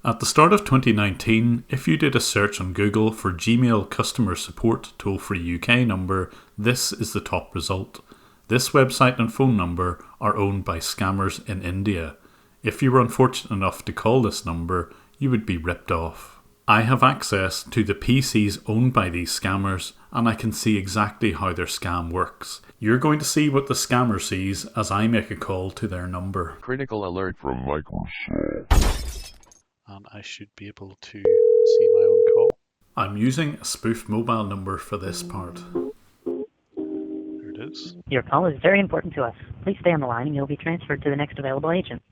At the start of 2019, if you did a search on Google for Gmail customer support toll-free UK number, this is the top result. This website and phone number are owned by scammers in India. If you were unfortunate enough to call this number, you would be ripped off. I have access to the PCs owned by these scammers, and I can see exactly how their scam works. You're going to see what the scammer sees as I make a call to their number. Critical alert from Microsoft. And I should be able to see my own call. I'm using a spoof mobile number for this part. There it is. Your call is very important to us. Please stay on the line and you'll be transferred to the next available agent.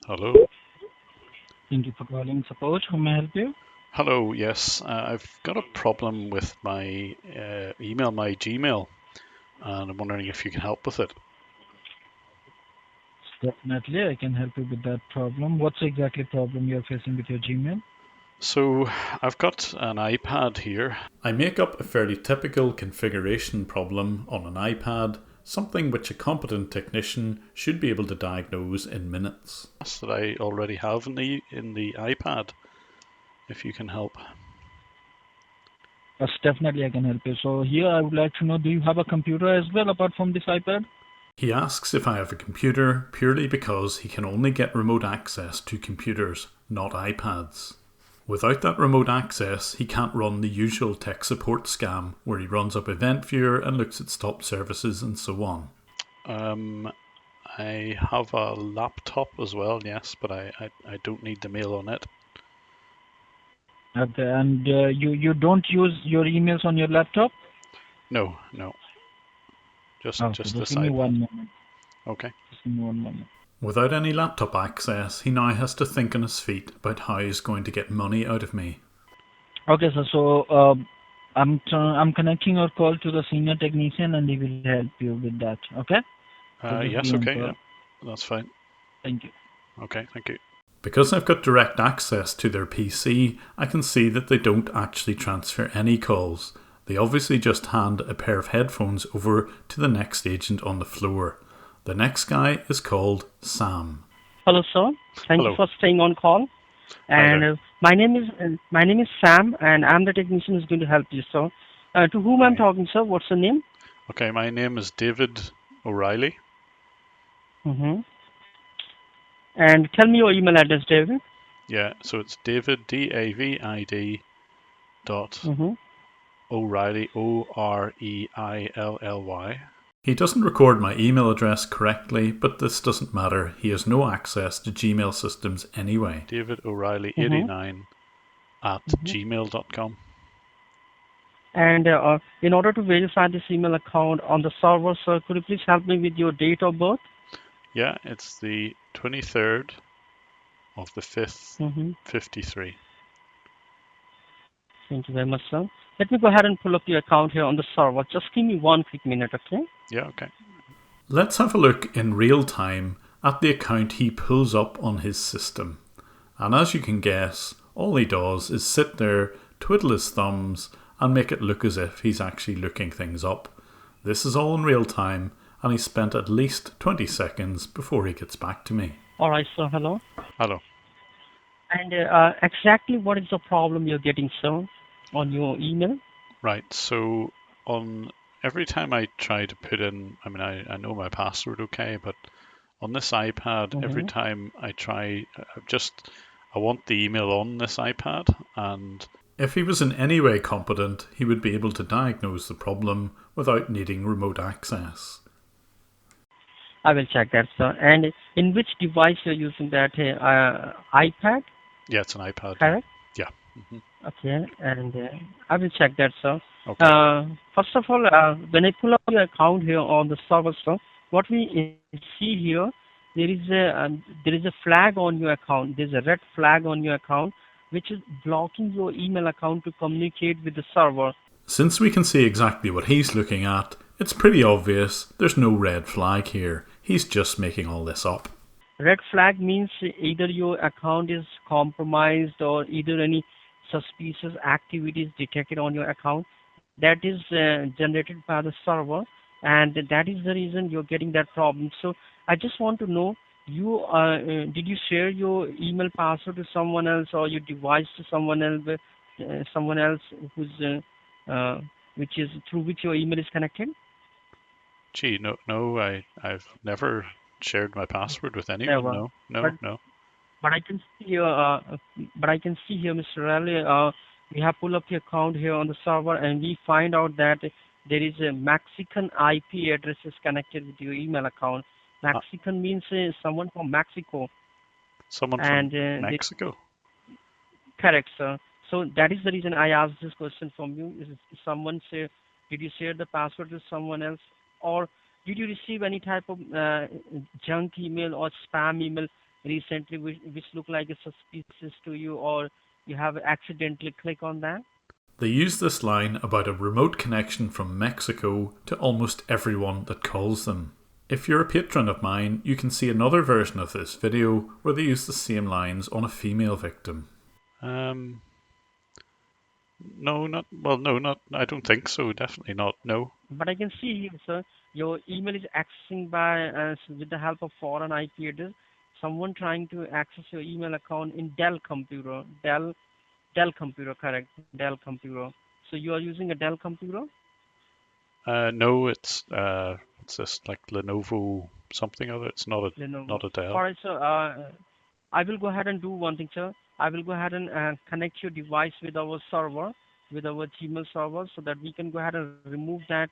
Hello. Thank you for calling support. How may I help you? Hello, yes. I've got a problem with my email, my Gmail, and I'm wondering if you can help with it. Definitely, I can help you with that problem. What's exactly problem you're facing with your Gmail? So I've got an iPad here. I make up a fairly typical configuration problem on an iPad, something which a competent technician should be able to diagnose in minutes. That I already have in the iPad, if you can help. Yes, definitely I can help you. So here I would like to know, do you have a computer as well apart from this iPad? He asks if I have a computer purely because he can only get remote access to computers, not iPads. Without that remote access, he can't run the usual tech support scam where he runs up Event Viewer and looks at stop services and so on. I have a laptop as well, yes, but I don't need the mail on it. Okay, and you don't use your emails on your laptop? No. Just this give me iPad. 1 moment. Okay. Just give me 1 moment. Without any laptop access, he now has to think on his feet about how he's going to get money out of me. Okay, so I'm connecting your call to the senior technician and he will help you with that. Okay? So just Yes, be on okay, call. yeah, that's fine. Thank you. Okay, thank you. Because I've got direct access to their PC, I can see that they don't actually transfer any calls. They obviously just hand a pair of headphones over to the next agent on the floor. The next guy is called Sam. Hello, sir. Thank Hello. you for staying on call. And there. my name is Sam, and I'm the technician who's going to help you, sir. To whom I'm talking, sir? What's the name? Okay, my name is David O'Reilly. Mm-hmm. And tell me your email address, David. Yeah, so it's David, David dot Mm-hmm. O'Reilly, Oreilly. He doesn't record my email address correctly, but this doesn't matter. He has no access to Gmail systems anyway. David O'Reilly89 at gmail.com. And in order to verify this email account on the server, sir, could you please help me with your date of birth? Yeah, it's the 23rd of the 5th, Mm-hmm. 53. Thank you very much, sir. Let me go ahead and pull up your account here on the server. Just give me 1 quick minute, okay? Yeah, okay. Let's have a look in real time at the account he pulls up on his system. And as you can guess, all he does is sit there, twiddle his thumbs, and make it look as if he's actually looking things up. This is all in real time, and he spent at least 20 seconds before he gets back to me. All right, sir. Hello. Hello. And exactly what is the problem you're getting, sir, on your email? Right, so on every time I try to put in, I mean, I know my password okay, but on this iPad, every time I try, I want the email on this iPad, and If he was in any way competent, he would be able to diagnose the problem without needing remote access. I will check that, sir. And in which device you're using that iPad, yeah, it's an iPad. correct? Yeah. Hmm. Okay, and I will check that, sir. Okay. First of all, when I pull up your account here on the server, sir, what we see here, there is a flag on your account. There's a red flag on your account, which is blocking your email account to communicate with the server. Since we can see exactly what he's looking at, it's pretty obvious there's no red flag here. He's just making all this up. Red flag means either your account is compromised or either any suspicious activities detected on your account. That is generated by the server, and that is the reason you're getting that problem. So I just want to know did you share your email password to someone else or your device to someone else who's which is through which your email is connected? Gee, no, I've never shared my password with anyone. Never. No, But no, no. but I can see here, Mr. Raleigh, we have pulled up your account here on the server, and we find out that there is a Mexican IP address is connected with your email account. Uh, Mexican means someone from Mexico, Someone from and Mexico. correct, sir. So that is the reason I asked this question from you. Is someone say, did you share the password with someone else, or did you receive any type of junk email or spam email recently, which look like it's suspicious to you, or you have accidentally click on that? They use this line about a remote connection from Mexico to almost everyone that calls them. If you're a patron of mine, you can see another version of this video where they use the same lines on a female victim. No, not well. No, not. I don't think so. Definitely not. No. But I can see here, sir, your email is accessing by with the help of foreign IP address. Someone trying to access your email account in Dell computer, correct? Dell computer. So you are using a Dell computer? No, it's this like Lenovo something other. It's Lenovo. not a Dell. All right, sir. I will go ahead and do one thing, sir. I will go ahead and connect your device with our server, with our Gmail server, so that we can go ahead and remove that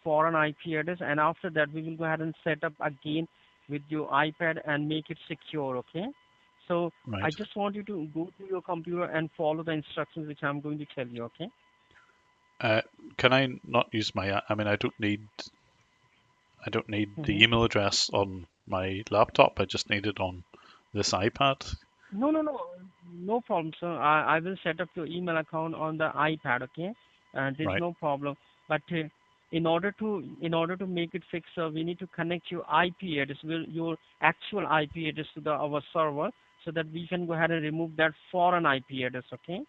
foreign IP address. And after that, we will go ahead and set up again with your iPad and make it secure. Okay. So I Right. just want you to go to your computer and follow the instructions which I'm going to tell you. Okay. Can I not use my? I mean, I don't need the Mm-hmm. email address on my laptop. I just need it on this iPad. No, no, no, no problem, sir. I will set up your email account on the iPad, okay? There's Right. no problem. But in order to make it fix, we need to connect your IP address, your actual IP address to our server, so that we can go ahead and remove that foreign IP address, okay?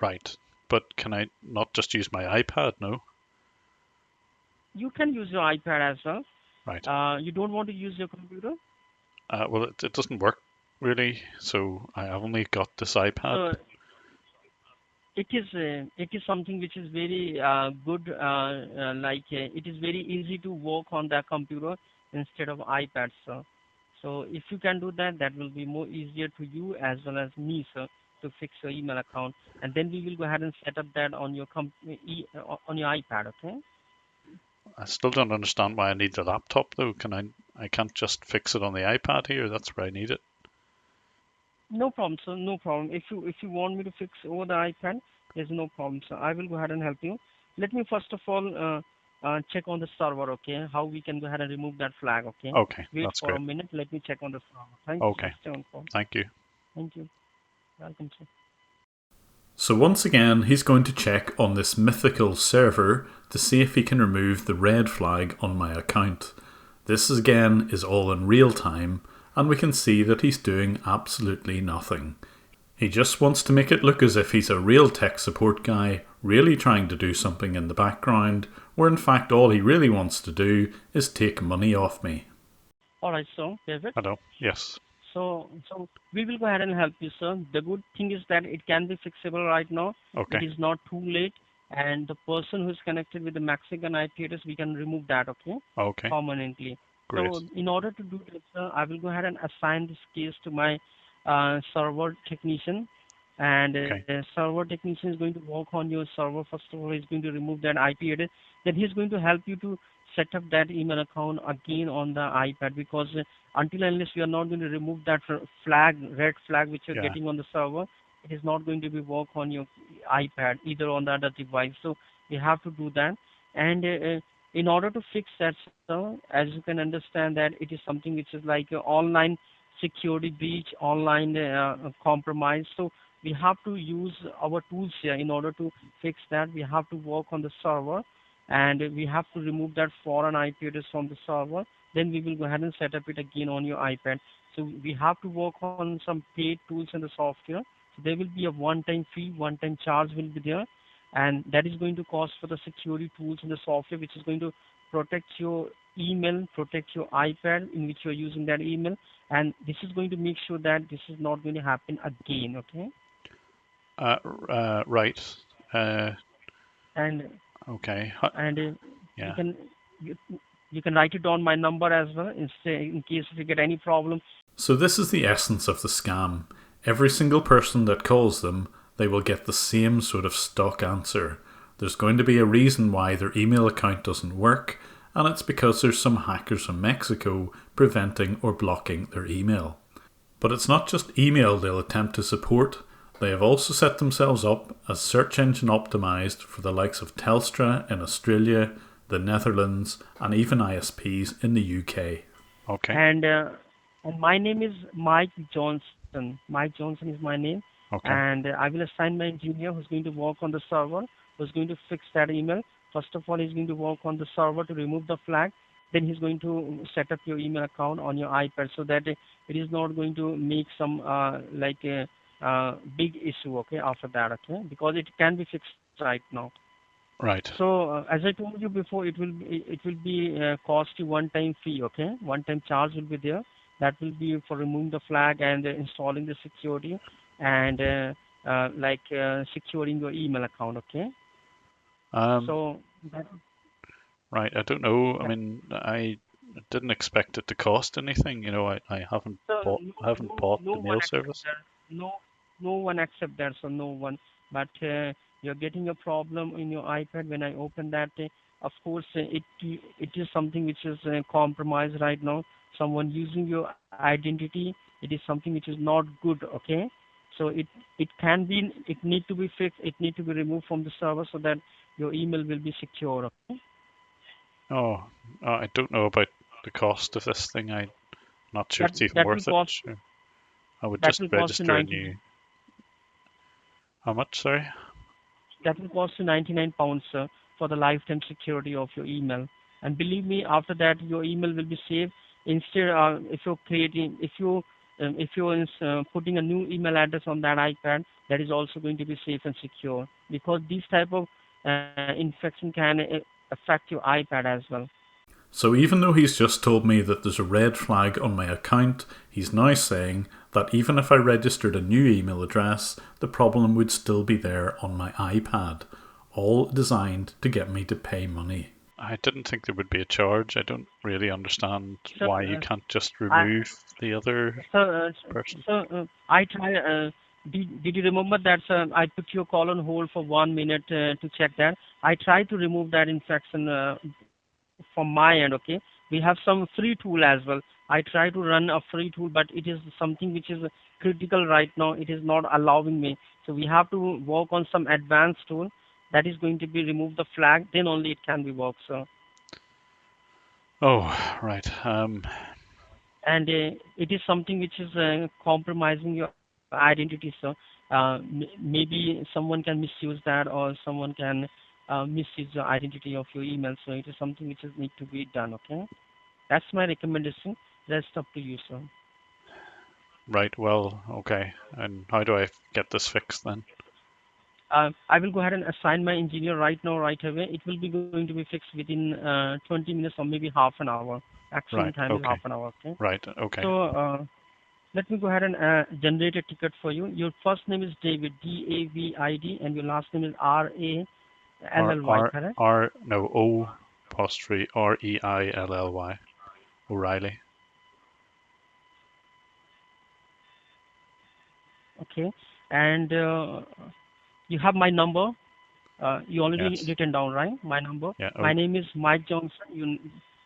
Right. But can I not just use my iPad? No. You can use your iPad as well. Right. You don't want to use your computer? Well, it doesn't work really. So I've only got this iPad. So it is something which is very good. It is very easy to work on the computer instead of iPad, sir. So if you can do that, that will be more easier to you as well as me, sir, to fix your email account. And then we will go ahead and set up that on your on your iPad. Okay? I still don't understand why I need the laptop though. I can't just fix it on the iPad here. That's where I need it. No problem, sir. No problem. If you want me to fix over the iPad, there's no problem, sir. I will go ahead and help you. Let me first of all check on the server, okay? How we can go ahead and remove that flag, okay? Okay, Wait that's for a great. minute. Let me check on the server. Thank you, sir. Okay, Stay on call. thank you. Thank you. Welcome, sir. So once again, he's going to check on this mythical server to see if he can remove the red flag on my account. This again is all in real time, and we can see that he's doing absolutely nothing. He just wants to make it look as if he's a real tech support guy, really trying to do something in the background, where in fact all he really wants to do is take money off me. All right, sir. David. Hello. Yes. So we will go ahead and help you, sir. The good thing is that it can be fixable right now. Okay. It is not too late. And the person who is connected with the Mexican IP address, we can remove that, okay? Okay. Permanently. Great. So in order to do that, sir, I will go ahead and assign this case to my server technician. And Okay. server technician is going to work on your server. First of all, he's going to remove that IP address. Then he's going to help you to set up that email account again on the iPad, because until unless we are not going to remove that red flag which you're Yeah. getting on the server, it is not going to be work on your iPad, either on the other device. So we have to do that. And in order to fix that, sir, as you can understand that it is something which is like online security breach, online compromise. So we have to use our tools here in order to fix that. We have to work on the server, and we have to remove that foreign IP address from the server. Then we will go ahead and set up it again on your iPad. So we have to work on some paid tools in the software. So there will be a one-time fee, one-time charge will be there, and that is going to cost for the security tools in the software, which is going to protect your email, protect your iPad in which you're using that email, and this is going to make sure that this is not going to happen again, okay? Right. And Okay. and you Yeah. can you, you can write it down my number as well in case if you get any problem. So this is the essence of the scam. Every single person that calls them, they will get the same sort of stock answer. There's going to be a reason why their email account doesn't work, and it's because there's some hackers from Mexico preventing or blocking their email. But it's not just email they'll attempt to support. They have also set themselves up as search engine optimized for the likes of Telstra in Australia, the Netherlands, and even ISPs in the UK. Okay. And my name is Mike Johnson. Mike Johnson is my name, Okay. and I will assign my engineer who's going to work on the server, who's going to fix that email. First of all, he's going to work on the server to remove the flag. Then he's going to set up your email account on your iPad so that it is not going to make some like a big issue. Okay, after that, okay, because it can be fixed right now. Right. So as I told you before, it will be cost you one-time fee, okay? One-time charge will be there. That will be for removing the flag and installing the security and securing your email account, okay? Um, So that, right. I don't know. I yeah. mean, I didn't expect it to cost anything. I haven't So bought no the one mail accept service. that. No one accept that. So no one. But you're getting a problem in your iPad when I open that. Of course, it is something which is compromised right now. Someone using your identity. It is something which is not good. Okay. So it can be. It need to be fixed. It need to be removed from the server so that your email will be secure. Okay. Oh, I don't know about the cost of this thing. I'm not sure That it's even that will worth it. cost Sure. I would that just will cost you register a 90. new. How much? Sorry. That will cost you 99 pounds, sir, for the lifetime security of your email. And believe me, after that, your email will be safe. Instead, if you're putting a new email address on that iPad, that is also going to be safe and secure because these type of infection can affect your iPad as well. So even though he's just told me that there's a red flag on my account, he's now saying that even if I registered a new email address, the problem would still be there on my iPad, all designed to get me to pay money. I didn't think there would be a charge. I don't really understand So, why you can't just I, remove the other So, person. I try. Did you remember that, sir? I put your call on hold for 1 minute to check that. I tried to remove that infection from my end. Okay, we have some free tool as well. I try to run a free tool, but it is something which is critical right now. It is not allowing me. So we have to work on some advanced tool that is going to be remove the flag. Then only it can be worked, sir. Oh, right. And it is something which is compromising your identity, sir. Maybe someone can misuse that or someone can misuse the identity of your email, so it is something which is need to be done. Okay, that's my recommendation. Rest up to you, sir. Right. Well, okay. And how do I get this fixed then? I will go ahead and assign my engineer right now, right away. It will be going to be fixed within 20 minutes or maybe half an hour. Maximum Right. time is half Okay. an hour. Okay. Right. Okay. So let me go ahead and generate a ticket for you. Your first name is David, David, and your last name is R Rally, R correct? R no O apostrophe Reilly. O'Reilly. Okay. And you have my number. You already Yes. written down, right? My number. Yeah. My Oh. name is Mike Johnson.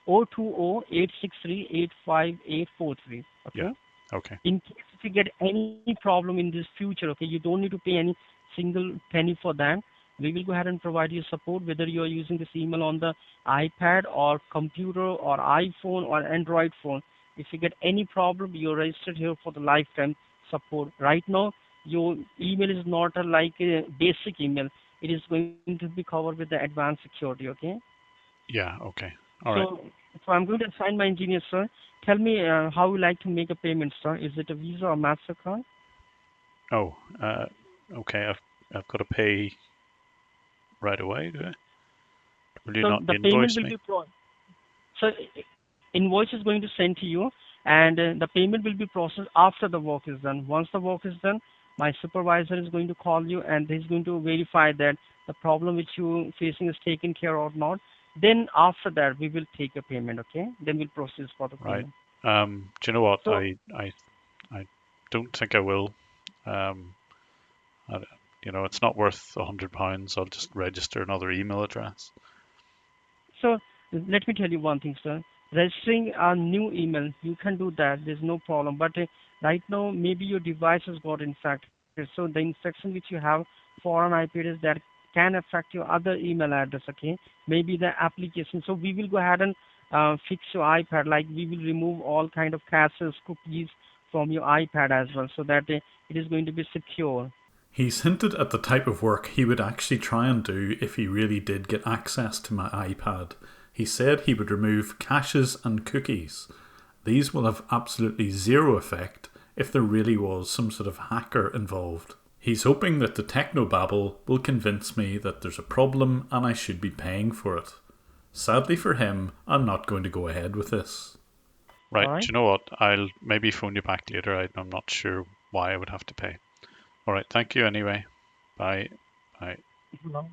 020-863-85843. Yeah. Okay. Okay. In case if you get any problem in this future, okay, you don't need to pay any single penny for that. We will go ahead and provide you support whether you are using this email on the iPad or computer or iPhone or Android phone. If you get any problem, you're registered here for the lifetime support. Right now, your email is not like a basic email. It is going to be covered with the advanced security, okay? Yeah. Okay. All right. So, so I'm going to assign my engineer, sir. Tell me how you like to make a payment, sir. Is it a Visa or MasterCard? Oh. Okay. I've got to pay right away. Do I? Will you So not the payment invoice will me? be So invoice is going to send to you, and the payment will be processed after the work is done. Once the work is done, my supervisor is going to call you, and he's going to verify that the problem which you facing is taken care of or not. Then after that, we will take a payment. Okay? Then we'll process for the Right. payment. Do you know what? So I don't think I will. Um, I, it's not worth £100. I'll just register another email address. So let me tell you one thing, sir. Registering a new email, you can do that. There's no problem. But right now, maybe your device has got infected. So the infection which you have for an IP address that can affect your other email address. Okay, maybe the application. So we will go ahead and fix your iPad. Like we will remove all kind of caches, cookies from your iPad as well, so that it is going to be secure. He's hinted at the type of work he would actually try and do if he really did get access to my iPad. He said he would remove caches and cookies. These will have absolutely zero effect if there really was some sort of hacker involved. He's hoping that the technobabble will convince me that there's a problem and I should be paying for it. Sadly for him, I'm not going to go ahead with this. Right. Alright. Do you know what? I'll maybe phone you back later. I'm not sure why I would have to pay. All right. Thank you anyway. Bye. Bye. No.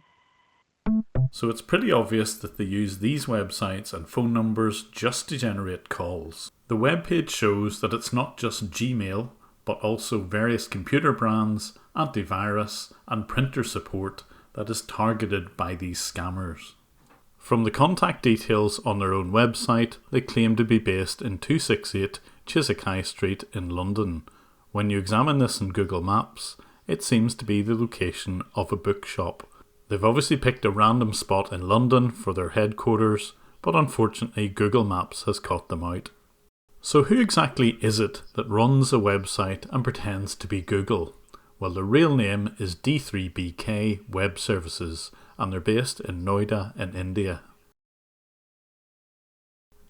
So it's pretty obvious that they use these websites and phone numbers just to generate calls. The webpage shows that it's not just Gmail, but also various computer brands, antivirus, and printer support that is targeted by these scammers. From the contact details on their own website, they claim to be based in 268 Chiswick High Street in London. When you examine this in Google Maps, it seems to be the location of a bookshop. They've obviously picked a random spot in London for their headquarters, but unfortunately Google Maps has caught them out. So who exactly is it that runs a website and pretends to be Google? Well, their real name is D3BK Web Services, and they're based in Noida in India.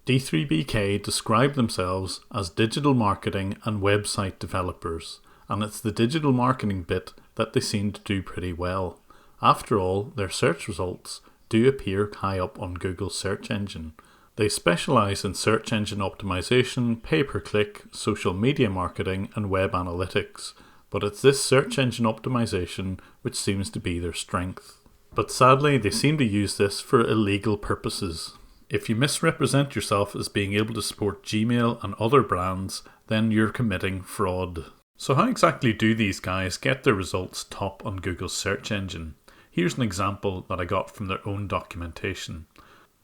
D3BK describe themselves as digital marketing and website developers, and it's the digital marketing bit that they seem to do pretty well. After all, their search results do appear high up on Google's search engine. They specialise in search engine optimization, pay-per-click, social media marketing and web analytics, but it's this search engine optimization which seems to be their strength. But sadly, they seem to use this for illegal purposes. If you misrepresent yourself as being able to support Gmail and other brands, then you're committing fraud. So how exactly do these guys get their results top on Google's search engine? Here's an example that I got from their own documentation.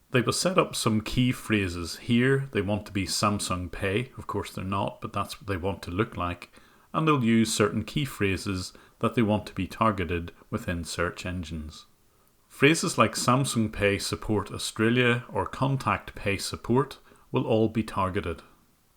They will set up some key phrases. Here they want to be Samsung Pay. Of course they're not, but that's what they want to look like. And they'll use certain key phrases that they want to be targeted within search engines. Phrases like Samsung Pay Support Australia or Contact Pay Support will all be targeted.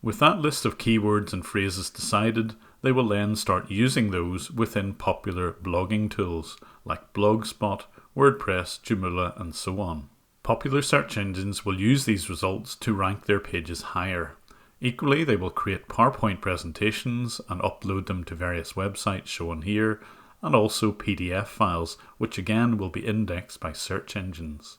With that list of keywords and phrases decided, they will then start using those within popular blogging tools like Blogspot, WordPress, Joomla and so on. Popular search engines will use these results to rank their pages higher. Equally, they will create PowerPoint presentations and upload them to various websites shown here, and also PDF files, which again will be indexed by search engines.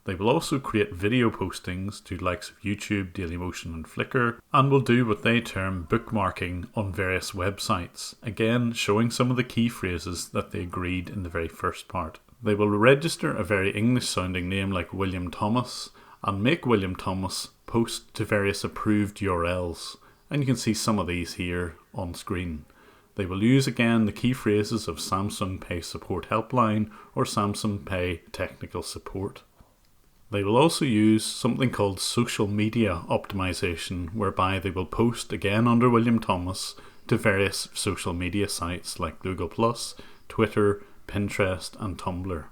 They will also create video postings to the likes of YouTube, Dailymotion and Flickr, and will do what they term bookmarking on various websites, again showing some of the key phrases that they agreed in the very first part. They will register a very English sounding name like William Thomas, and make William Thomas post to various approved URLs, and you can see some of these here on screen. They will use again the key phrases of Samsung Pay Support Helpline or Samsung Pay Technical Support. They will also use something called social media optimization, whereby they will post again under William Thomas to various social media sites like Google+, Twitter, Pinterest and Tumblr.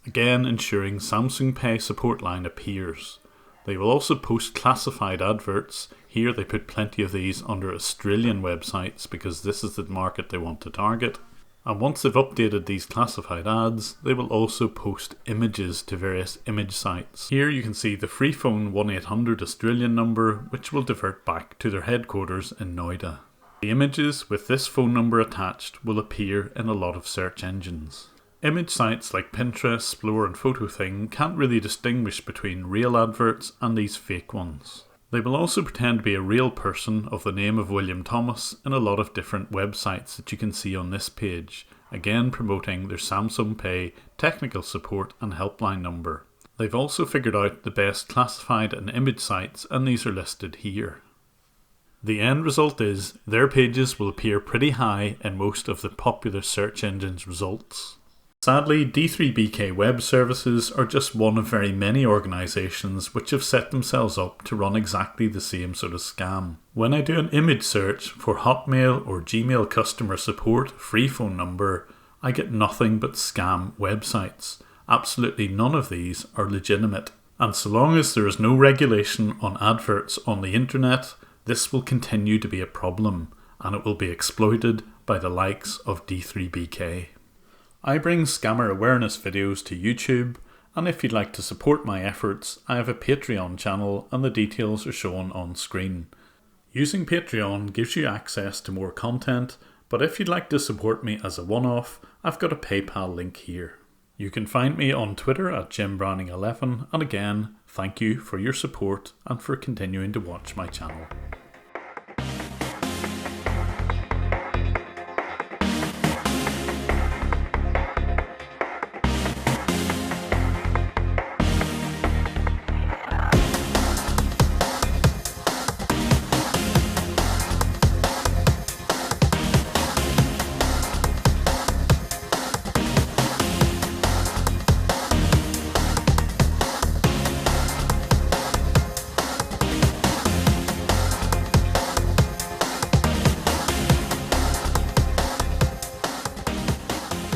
Again ensuring Samsung Pay support line appears. They will also post classified adverts. Here they put plenty of these under Australian websites because this is the market they want to target. And once they've updated these classified ads, they will also post images to various image sites. Here you can see the free phone 1-800 Australian number, which will divert back to their headquarters in Noida. The images with this phone number attached will appear in a lot of search engines. Image sites like Pinterest, Splore and PhotoThing can't really distinguish between real adverts and these fake ones. They will also pretend to be a real person of the name of William Thomas in a lot of different websites that you can see on this page, again promoting their Samsung Pay technical support and helpline number. They've also figured out the best classified and image sites, and these are listed here. The end result is their pages will appear pretty high in most of the popular search engines' results. Sadly, D3BK Web Services are just one of very many organisations which have set themselves up to run exactly the same sort of scam. When I do an image search for Hotmail or Gmail customer support free phone number, I get nothing but scam websites. Absolutely none of these are legitimate. And so long as there is no regulation on adverts on the internet, this will continue to be a problem, and it will be exploited by the likes of D3BK. I bring scammer awareness videos to YouTube, and if you'd like to support my efforts, I have a Patreon channel and the details are shown on screen. Using Patreon gives you access to more content, but if you'd like to support me as a one-off, I've got a PayPal link here. You can find me on Twitter at JimBrowning11, and again, thank you for your support and for continuing to watch my channel.